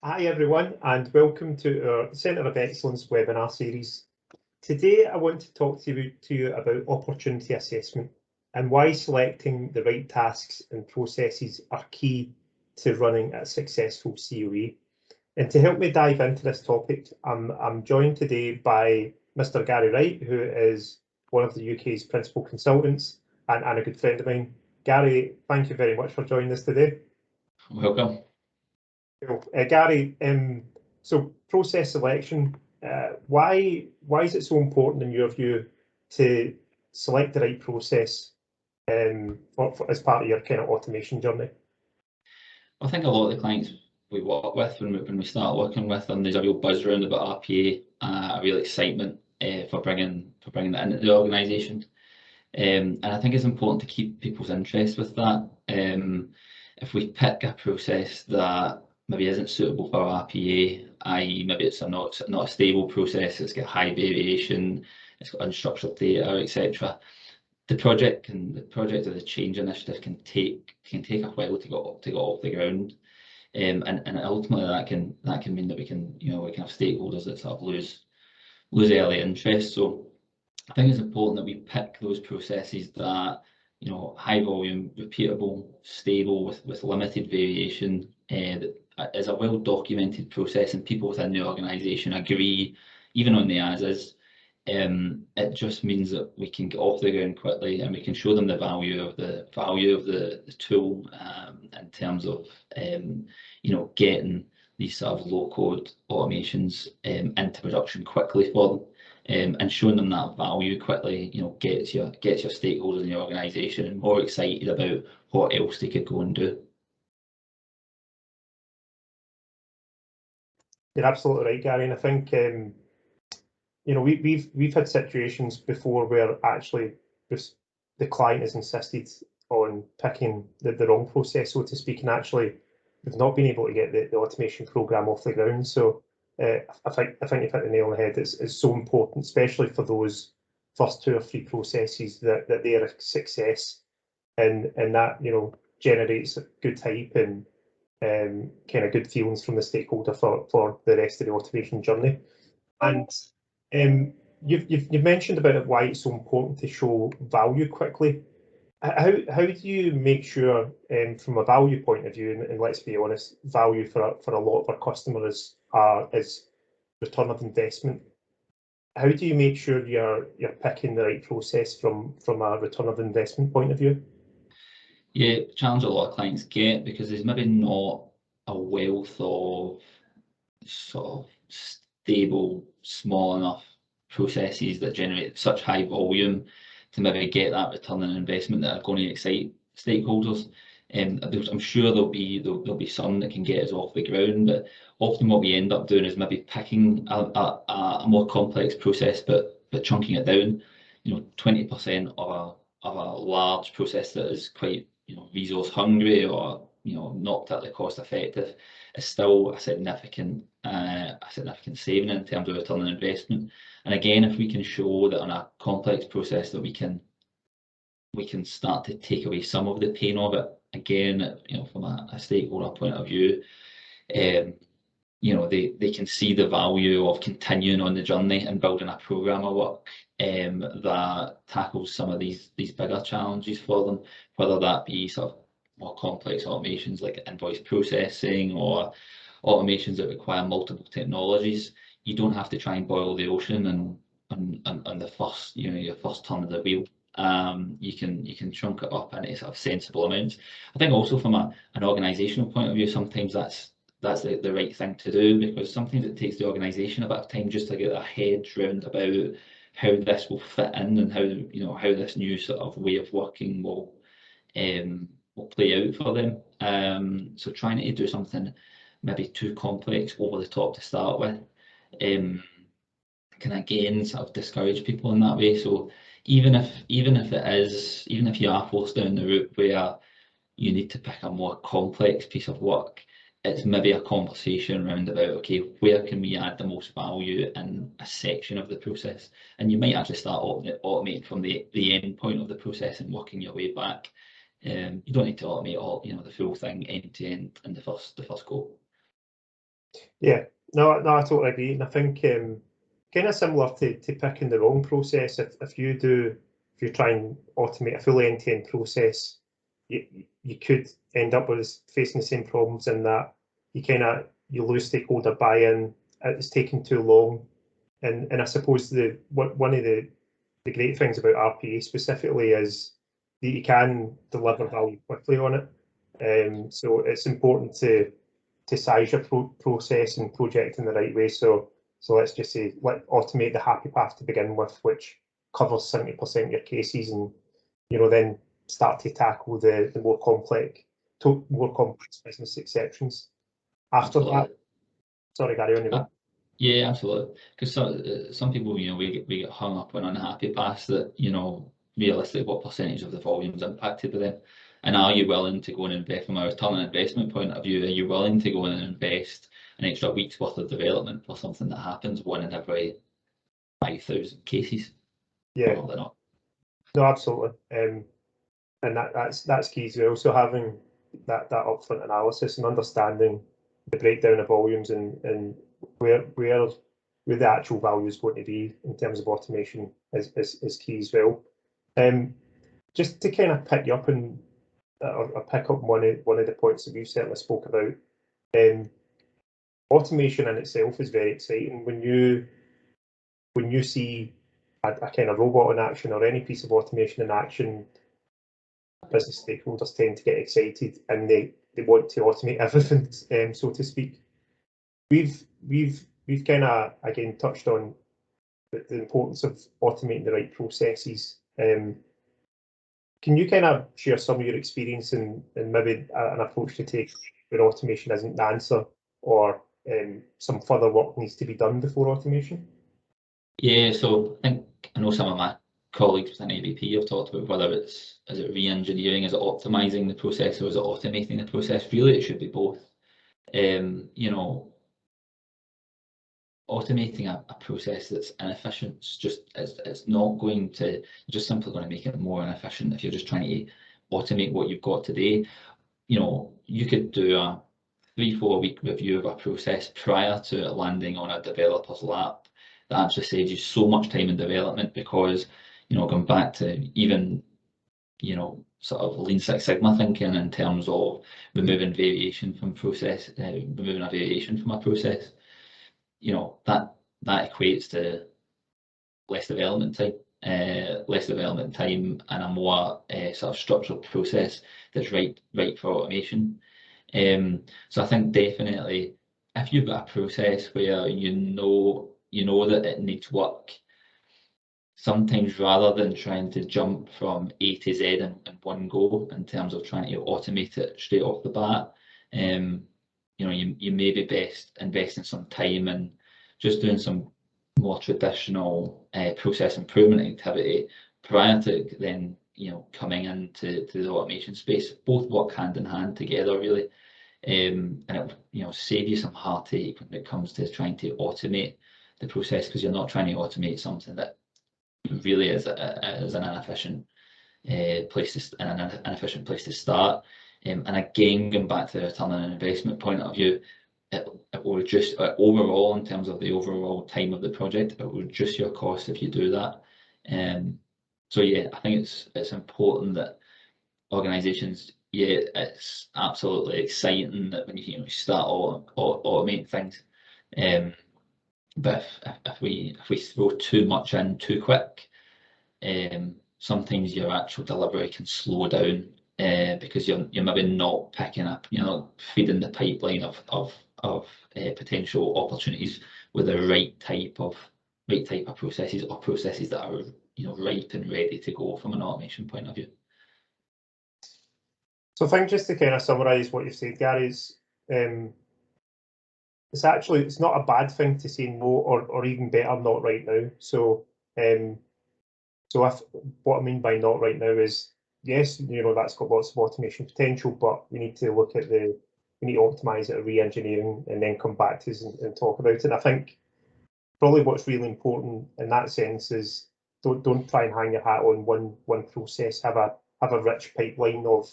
Hi everyone, and welcome to our Centre of Excellence webinar series. Today I want to talk to you about opportunity assessment and why selecting the right tasks and processes are key to running a successful COE. And to help me dive into this topic, I'm joined today by Mr. Gary Wright, who is one of the UK's principal consultants and a good friend of mine. Gary, thank you very much for joining us today. Welcome. Gary, so process selection, why is it so important in your view to select the right process as part of your kind of automation journey? I think a lot of the clients we work with, when we start working with them, there's a real buzz around about RPA, a real excitement for bringing that into the organisation. And I think it's important to keep people's interest with that. If we pick a process that maybe isn't suitable for RPA, i.e. maybe it's not a stable process, it's got high variation, it's got unstructured data, etc. The project or the change initiative can take a while to get off the ground, and ultimately that can mean that we can have stakeholders that sort of lose early interest. So I think it's important that we pick those processes that high volume, repeatable, stable, with limited variation, that is a well documented process, and people within the organisation agree, even on the as is. It just means that we can get off the ground quickly, and we can show them the value of the tool, in terms of getting these sort of low code automations into production quickly for them, and showing them that value quickly gets your stakeholders in the organisation more excited about what else they could go and do. You're absolutely right, Gary, and I think we've had situations before where actually the client has insisted on picking the wrong process, so to speak, and actually we've not been able to get the automation program off the ground. So I think you've hit the nail on the head. It's so important, especially for those first 2 or 3 processes, that they are a success, and that generates good hype and kind of good feelings from the stakeholder for the rest of the automation journey. And you've mentioned about why it's so important to show value quickly. How do you make sure, from a value point of view, and let's be honest, value for a lot of our customers is return of investment. How do you make sure you're picking the right process from a return of investment point of view? Yeah, challenge a lot of clients get, because there's maybe not a wealth of sort of stable, small enough processes that generate such high volume to maybe get that return on investment that are going to excite stakeholders. I'm sure there'll be some that can get us off the ground, but often what we end up doing is maybe picking a more complex process, but chunking it down. 20% of a large process that is quite resource hungry, or not particularly cost effective, is still a significant saving in terms of return on investment. And again, if we can show that on a complex process that we can start to take away some of the pain of it, again, from a stakeholder point of view, they can see the value of continuing on the journey and building a programme of work that tackles some of these bigger challenges for them, whether that be sort of more complex automations like invoice processing, or automations that require multiple technologies. You don't have to try and boil the ocean and the first your first turn of the wheel. You can chunk it up into sort of sensible amounts. I think also from an organisational point of view, sometimes that's the right thing to do, because sometimes it takes the organisation a bit of time just to get their heads round about how this will fit in, and how this new sort of way of working will play out for them. So trying to do something maybe too complex over the top to start with can again sort of discourage people in that way. So even if you are forced down the route where you need to pick a more complex piece of work, it's maybe a conversation around about, okay, where can we add the most value in a section of the process? And you might actually start automating from the end point of the process and working your way back. You don't need to automate all the full thing end to end in the first go. Yeah, no, I totally agree, and I think kind of similar to picking the wrong process. If you try and automate a full end-to-end process, you could end up with facing the same problems in that you lose stakeholder buy-in. It's taking too long, and I suppose one of the great things about RPA specifically is that you can deliver value quickly on it. So it's important to size your process and project in the right way. So let's just say let automate the happy path to begin with, which covers 70% of your cases, and then start to tackle the more complex business exceptions after Absolutely. that. Sorry, Gary, on you go. Yeah, absolutely. Because some people, we get hung up on unhappy paths that, realistically, what percentage of the volume is impacted by them? And are you willing to go and invest from a return on investment point of view? Are you willing to go and invest an extra week's worth of development for something that happens one in every 5,000 cases? Yeah, Probably not. no, absolutely. And that's key as well. So having that upfront analysis and understanding the breakdown of volumes and where the actual value is going to be in terms of automation is key as well. Just to kind of pick you up and or pick up one of the points that you certainly spoke about. Automation in itself is very exciting. When you see a kind of robot in action or any piece of automation in action, business stakeholders tend to get excited and they want to automate everything, so to speak. We've kind of again touched on the importance of automating the right processes. Can you kind of share some of your experience and maybe an approach to take when automation isn't the answer, or some further work needs to be done before automation? Yeah, so I know some of my colleagues within ABP have talked about whether is it re-engineering, is it optimizing the process, or is it automating the process? Really, it should be both. Automating a process that's inefficient it's not going to, just simply going to make it more inefficient if you're just trying to automate what you've got today. You could do a 3-4 week review of a process prior to it landing on a developer's lap. That actually saves you so much time in development because, going back to even, sort of Lean Six Sigma thinking in terms of removing a variation from a process, that equates to less development time, and a more sort of structured process that's right for automation. So I think definitely if you've got a process where you know that it needs work, sometimes rather than trying to jump from A to Z in one go in terms of trying to automate it straight off the bat, you may be best investing some time in just doing some more traditional process improvement activity prior to then coming into the automation space. Both work hand in hand together really, and it save you some heartache when it comes to trying to automate the process, because you're not trying to automate something that really is an inefficient place to start. And again, going back to the return on investment point of view, it will reduce overall in terms of the overall time of the project. It will reduce your cost if you do that. So yeah, I think it's important that organisations. Yeah, it's absolutely exciting that when you start automating things. But if we throw too much in too quick, sometimes your actual delivery can slow down because you're maybe not picking up, feeding the pipeline of potential opportunities with the right type of processes, or processes that are ripe and ready to go from an automation point of view. So I think just to kind of summarise what you've said, Gary, is it's not a bad thing to say no, or even better, not right now. So if what I mean by not right now is, yes, that's got lots of automation potential, but we need to look at we need to optimise it, re-engineering, and then come back to us and talk about it. And I think probably what's really important in that sense is don't try and hang your hat on one process. Have a rich pipeline of,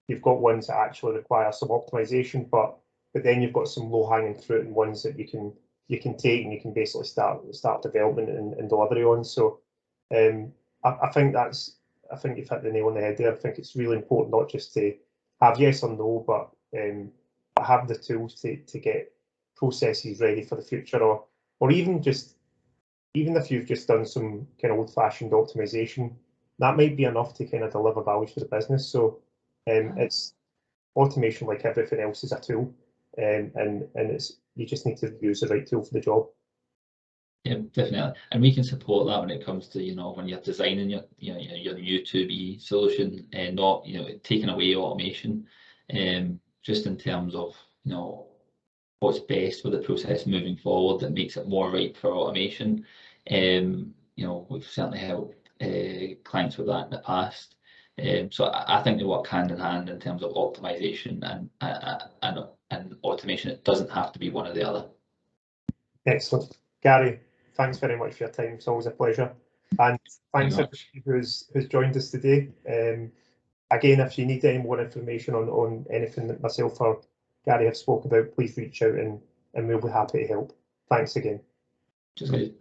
you've got ones that actually require some optimization, but but then you've got some low-hanging fruit and ones that you can take and you can basically start development and delivery on. So I think you've hit the nail on the head there. I think it's really important not just to have yes or no, but have the tools to get processes ready for the future, or even if you've just done some kind of old-fashioned optimization, that might be enough to kind of deliver value for the business. So it's automation, like everything else, is a tool, and you just need to use the right tool for the job. Yeah, definitely, and we can support that when it comes to when you're designing your your U2B solution, and not taking away automation, just in terms of what's best for the process moving forward that makes it more ripe for automation. We've certainly helped clients with that in the past. So I think they work hand in hand in terms of optimization and automation. It doesn't have to be one or the other. Excellent. Gary, thanks very much for your time. It's always a pleasure. And thanks everybody who's joined us today. Again, if you need any more information on anything that myself or Gary have spoke about, please reach out and we'll be happy to help. Thanks again. Just good.